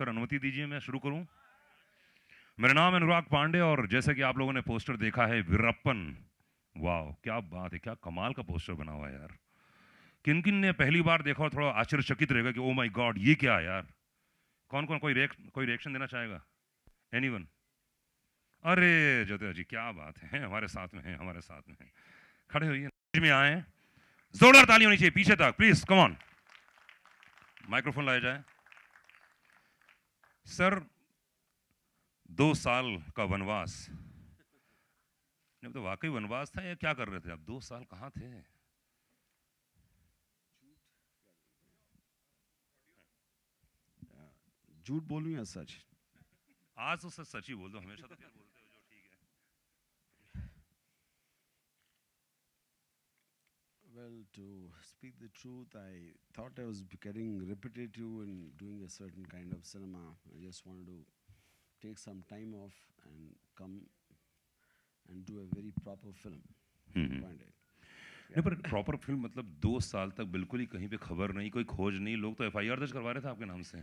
Sir अनुमति दीजिए मैं शुरू करूं। मेरा नाम है अनुराग पांडे और जैसे कि आप लोगों ने पोस्टर देखा है वीरप्पन। वाह क्या बात है, क्या कमाल का पोस्टर बना हुआ है यार। किन किन ने पहली बार देखा और थोड़ा आश्चर्यचकित रहेगा कि ओ माय गॉड ये क्या है यार। कौन कौन कोई रिएक्शन देना चाहेगा? एनीवन? अरे ज्योति जी क्या बात है, हमारे साथ में है, हमारे साथ में है। खड़े होइए, में आए। जोरदार ताली होनी चाहिए पीछे तक, प्लीज कम ऑन। माइक्रोफोन लाया जाए। सर 2 साल का वनवास, नहीं तो वाकई वनवास था या क्या कर रहे थे आप? 2 साल कहाँ थे? झूठ बोलूं या सच? आज तो सच ही बोल दो, हमेशा तो क्या बोलते हो जो ठीक है। Well, to speak the truth, I thought I was getting repetitive and doing a certain kind of cinema. I just wanted to take some time off and come and do a very proper film. Point it. नहीं पर proper film मतलब 2 साल तक बिल्कुल ही कहीं पे खबर नहीं, कोई खोज नहीं, लोग तो एफआईआर दर्ज करवा रहे थे आपके नाम से।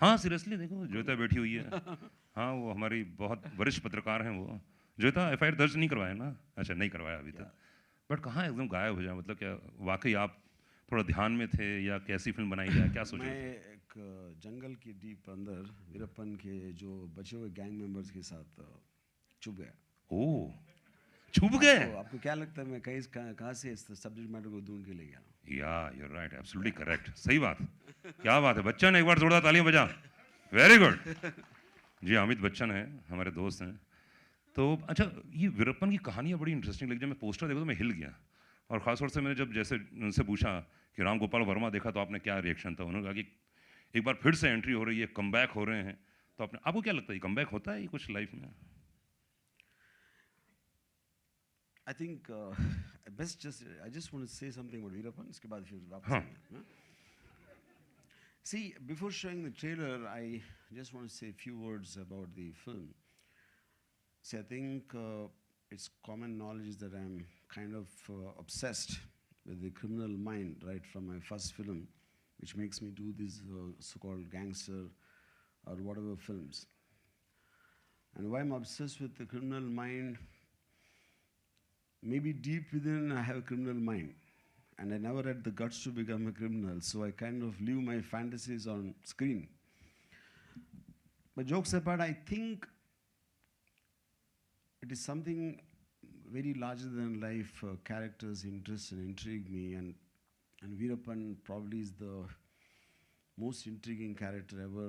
हाँ सीरियसली, देखो ज्योता बैठी हुई है। हाँ वो हमारी बहुत वरिष्ठ पत्रकार हैं वो। ज्योता एफआईआर दर्ज नहीं करवाया ना? अच्छा नहीं करवाया अभी तक। बट कहाँ एकदम गायब हो जाए, मतलब क्या वाकई आप थोड़ा ध्यान में थे या कैसी फिल्म बनाई जाए, क्या सोच मैं रहे थे? एक जंगल के डीप अंदर वीरप्पन के जो बचे हुए गैंग मेंबर्स के साथ छुप गया। ओह, छुप गए? आपको क्या लगता है मैं कहाँ से इस सब्जेक्ट मैटर को ढूंढ के ले गया? या यू राइट, एब्सोल्युटली करेक्ट, सही बात। क्या बात है बच्चन, एक बार जोरदार तालियां बजा। Very good. जी अमित बच्चन है, हमारे दोस्त हैं। तो अच्छा, ये वीरप्पन की कहानियाँ बड़ी इंटरेस्टिंग लगी। जब मैं पोस्टर देखा तो मैं हिल गया। और ख़ासतौर से मैंने जब जैसे उनसे पूछा कि राम गोपाल वर्मा देखा तो आपने क्या रिएक्शन था, उन्होंने कहा कि एक बार फिर से एंट्री हो रही है, कम बैक हो रहे हैं। तो आपने, आपको क्या लगता है कम बैक होता है ये कुछ लाइफ में? I think best just I just want to say something about Veerappan. इसके बाद फिर वापस हाँ। आएंगे, हाँ? See, before showing the trailer, I just want to say a few words about the film. See, I think it's common knowledge that I'm kind of obsessed with the criminal mind right from my first film, which makes me do these so-called gangster or whatever films. And why I'm obsessed with the criminal mind, maybe deep within I have a criminal mind. And I never had the guts to become a criminal, so I kind of live my fantasies on screen. But jokes apart, I think it is something very larger than life. Characters interest and intrigue me, and Veerappan probably is the most intriguing character ever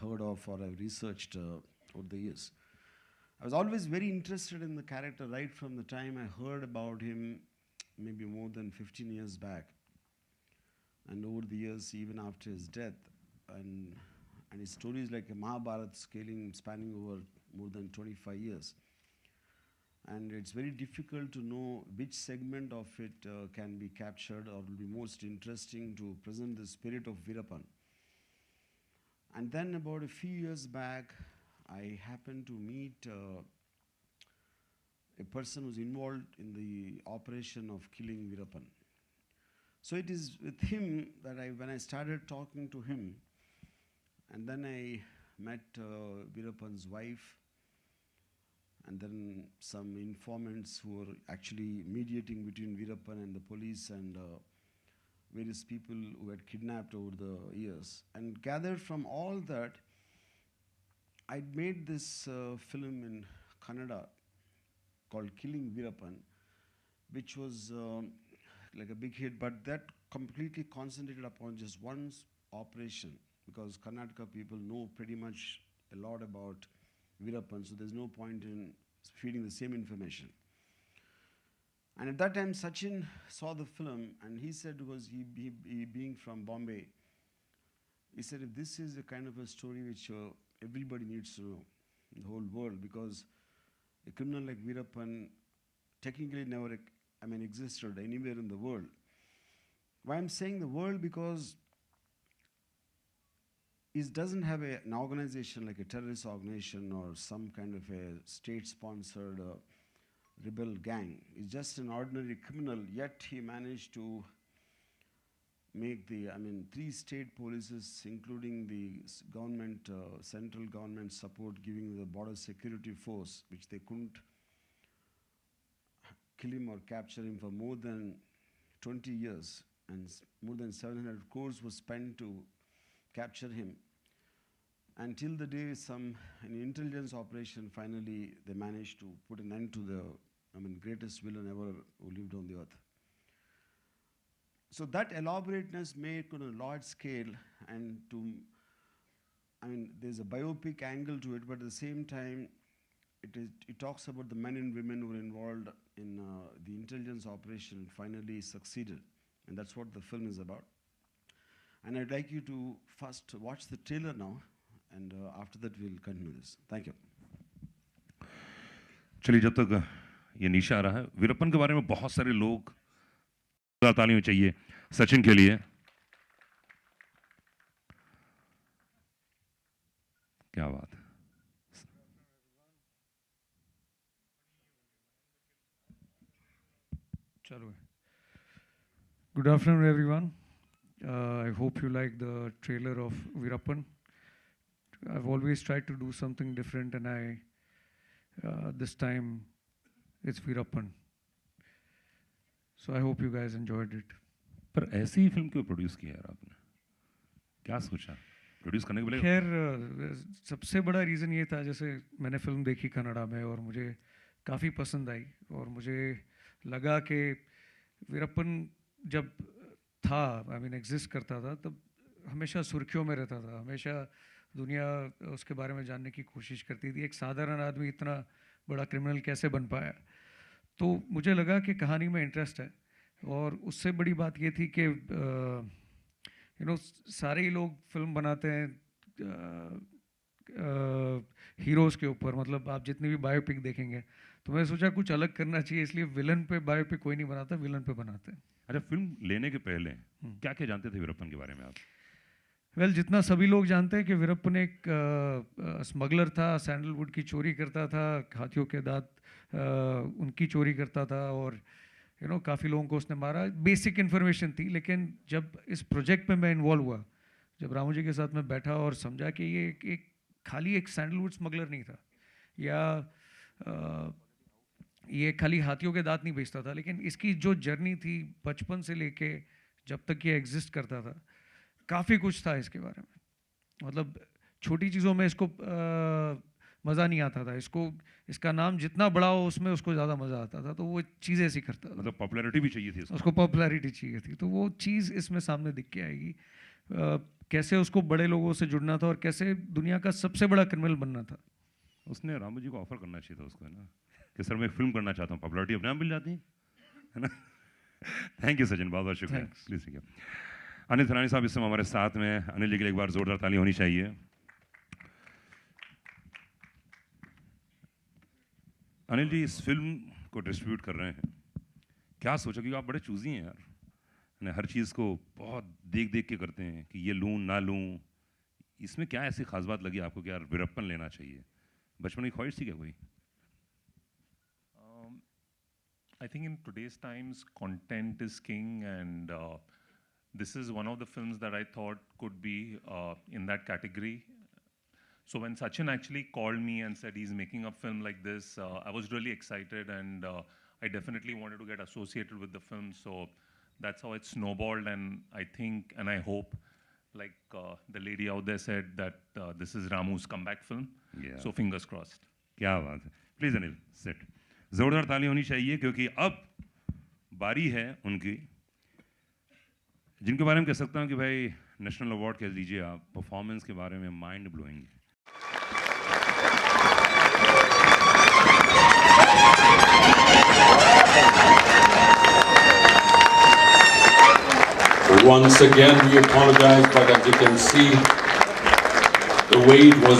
heard of or I've researched over the years. I was always very interested in the character right from the time I heard about him, maybe more than 15 years back, and over the years, even after his death, and his story is like a Mahabharata spanning over more than 25 years. And it's very difficult to know which segment of it can be captured or will be most interesting to present the spirit of Veerappan. And then about a few years back, I happened to meet a person who's involved in the operation of killing Veerappan. So it is with him that when I started talking to him, and then I met Veerappan's wife, and then some informants who were actually mediating between Veerappan and the police and various people who had kidnapped over the years. And gathered from all that, I made this film in Kannada called Killing Veerappan, which was like a big hit, but that completely concentrated upon just one operation, because Karnataka people know pretty much a lot about Veerappan, so there's no point in feeding the same information. And at that time, Sachin saw the film, and he said, because he being from Bombay, he said, if this is a kind of a story which everybody needs to know in the whole world, because a criminal like Veerappan technically never existed anywhere in the world. Why I'm saying the world? Because it doesn't have an organization like a terrorist organization or some kind of a state-sponsored rebel gang. He's just an ordinary criminal, yet he managed to make the, I mean, 3 state polices, including the government, central government support, giving the border security force, which they couldn't kill him or capture him for more than 20 years, and more than 700 crores was spent to capture him. Until the day an intelligence operation, finally they managed to put an end to the, I mean, greatest villain ever who lived on the earth. So that elaborateness made on a large scale, and I mean, there's a biopic angle to it, but at the same time, it talks about the men and women who were involved in the intelligence operation and finally succeeded. And that's what the film is about. And I'd like you to first watch the trailer now, and after that we'll continue this. Thank you. चलिए, जब तक ये निशा आ रहा है, वीरप्पन के बारे में बहुत सारे लोग, तालियां चाहिए सचिन के लिए। क्या बात है। चलो, good afternoon everyone. I hope you like the trailer of Veerappan. I've always tried to do something different, and this time it's Veerappan. So I hope you guys enjoyed it. पर ऐसी ही फिल्म क्यों produce किया यार आपने? क्या सोचा produce करने के पहले? खैर, सबसे बड़ा रीज़न ये था, जैसे मैंने फिल्म देखी कन्नड़ा में और मुझे काफ़ी पसंद आई, और मुझे लगा कि वीरप्पन जब था, आई मीन एग्जिस्ट करता था, तब हमेशा सुर्खियों में रहता था, हमेशा दुनिया उसके बारे में जानने की कोशिश करती थी। एक साधारण आदमी इतना बड़ा क्रिमिनल कैसे बन पाया? तो मुझे लगा कि कहानी में इंटरेस्ट है, और उससे बड़ी बात ये थी कि सारे ही लोग फिल्म बनाते हैं हीरोज़ के ऊपर, मतलब आप जितनी भी बायोपिक देखेंगे, तो मैं सोचा कुछ अलग करना चाहिए, इसलिए विलन पे बायोपिक कोई नहीं बनाता, विलन पे बनाते हैं। अच्छा, फिल्म लेने के पहले क्या क्या जानते थे वीरप्पन के बारे में आप? वेल, जितना सभी लोग जानते हैं कि वीरप्पन एक स्मगलर था, सैंडलवुड की चोरी करता था, हाथियों के दांत उनकी चोरी करता था, और काफ़ी लोगों को उसने मारा। बेसिक इन्फॉर्मेशन थी, लेकिन जब इस प्रोजेक्ट में मैं इन्वॉल्व हुआ, जब रामू जी के साथ में बैठा और समझा कि ये एक खाली एक सैंडलवुड स्मगलर नहीं था, या ये खाली हाथियों के दांत नहीं बेचता था, लेकिन इसकी जो जर्नी थी बचपन से लेके जब तक ये एग्जिस्ट करता था, काफ़ी कुछ था इसके बारे में। मतलब छोटी चीज़ों में इसको मज़ा नहीं आता था, इसका नाम जितना बड़ा हो उसमें उसको ज़्यादा मज़ा आता था, तो वो चीज़ ऐसी करता था। मतलब पॉपुलैरिटी भी चाहिए थी उसको पॉपुलैरिटी चाहिए थी, तो वो चीज़ इसमें सामने दिख के आएगी, कैसे उसको बड़े लोगों से जुड़ना था और कैसे दुनिया का सबसे बड़ा क्रिमिनल बनना था। उसने रामू जी को ऑफर करना चाहिए था उसको, है ना, कि सर मैं फिल्म करना चाहता हूँ, पॉपुलैरिटी अपने आप मिल जाती है ना। थैंक यू सचिन, बहुत बहुत शुक्रिया। प्लीज ठीक है। अनिल थरानी साहब इस समय हमारे साथ में, अनिल जी के लिए एक बार जोरदार ताली होनी चाहिए। अनिल जी इस फिल्म को डिस्ट्रीब्यूट कर रहे हैं, क्या सोचा? क्योंकि आप बड़े चूजी हैं यार, हर चीज़ को बहुत देख देख के करते हैं कि ये लूँ ना लूँ, इसमें क्या ऐसी खास बात लगी आपको कि यार वीरप्पन लेना चाहिए? बचपन की ख्वाहिश थी क्या कोई? I think in today's times, content is king, and this is one of the films that I thought could be in that category. So when Sachin actually called me and said he's making a film like this, I was really excited, and I definitely wanted to get associated with the film. So that's how it snowballed, and I think and I hope, like the lady out there said, that this is Ramu's comeback film. Yeah. So fingers crossed. क्या बात है। Please Anil set, जोरदार ताली होनी चाहिए, क्योंकि अब बारी है उनकी, जिनके बारे में कह सकता हूँ कि भाई नेशनल अवार्ड कह लीजिए आप, परफॉर्मेंस के बारे में mind blowing. Once again, we apologize, but as you can see, the wait was